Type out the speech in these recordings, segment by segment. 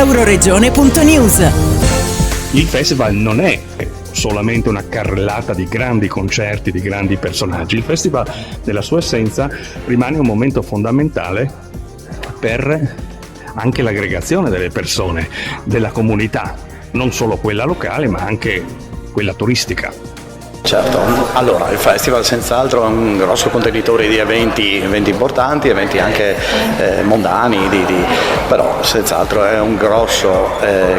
Euroregione.news. Il festival non è solamente una carrellata di grandi concerti, di grandi personaggi. Il festival, nella sua essenza, rimane un momento fondamentale per anche l'aggregazione delle persone, della comunità, non solo quella locale, ma anche quella turistica. Certo, allora il festival senz'altro è un grosso contenitore di eventi importanti, eventi anche mondani, però senz'altro è un grosso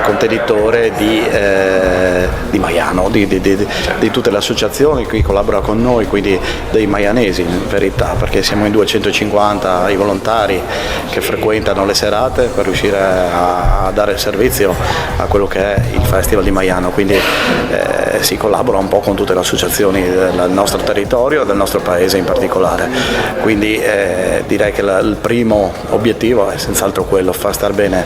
contenitore di Maiano, di tutte le associazioni che collaborano con noi, quindi dei maianesi in verità, perché siamo in 250 i volontari che frequentano le serate per riuscire a dare servizio a quello che è il Festival di Maiano, quindi si collabora un po' con tutte le associazioni del nostro territorio e del nostro paese in particolare, quindi direi che il primo obiettivo è senz'altro quello, far star bene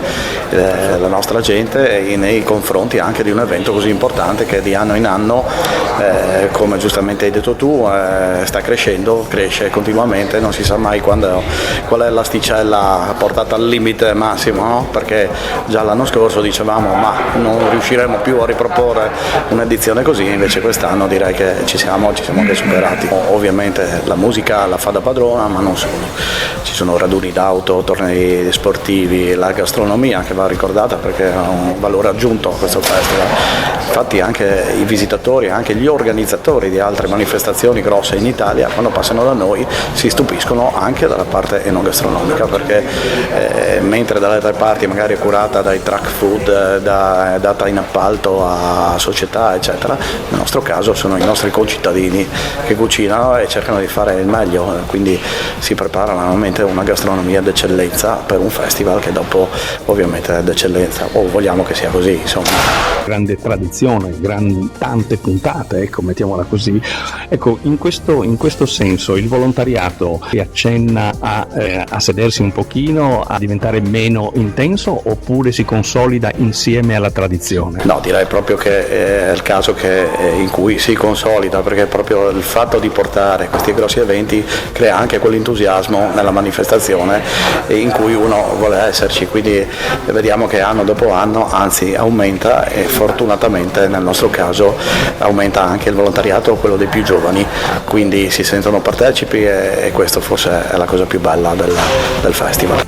la nostra gente nei confronti anche di un evento così importante che di anno in anno, come giustamente hai detto tu, sta crescendo, cresce continuamente, non si sa mai qual è l'asticella portata al limite massimo, no? Perché già l'anno scorso dicevamo ma non riusciremo più a riproporre un'edizione così, invece quest'anno direi che ci siamo anche superati. Ovviamente la musica la fa da padrona, ma non solo. Ci sono raduni d'auto, tornei sportivi, la gastronomia che va ricordata perché ha un valore aggiunto a questo festival. Infatti anche i visitatori, anche gli organizzatori di altre manifestazioni grosse in Italia, quando passano da noi si stupiscono anche dalla parte enogastronomica, perché mentre dalle altre parti magari è curata dai truck food, data in appalto a società eccetera, nel nostro caso sono i nostri concittadini che cucinano e cercano di fare il meglio, quindi si prepara normalmente una gastronomia d'eccellenza per un festival che dopo ovviamente è d'eccellenza, o vogliamo che sia così, insomma. Grande tradizione, tante puntate, ecco, mettiamola così. Ecco, in questo senso il volontariato si accenna a sedersi un pochino, a diventare meno intenso, oppure si consolida insieme alla tradizione? No, direi proprio che è il caso in cui si consolida, perché proprio il fatto di portare questi grossi eventi crea anche quell'entusiasmo nella manifestazione in cui uno vuole esserci, quindi vediamo che anno dopo anno anzi aumenta, e fortunatamente nel nostro caso aumenta anche il volontariato, quello dei più giovani, quindi si sentono partecipi e questo forse è la cosa più bella del festival.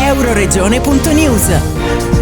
Euroregione.news.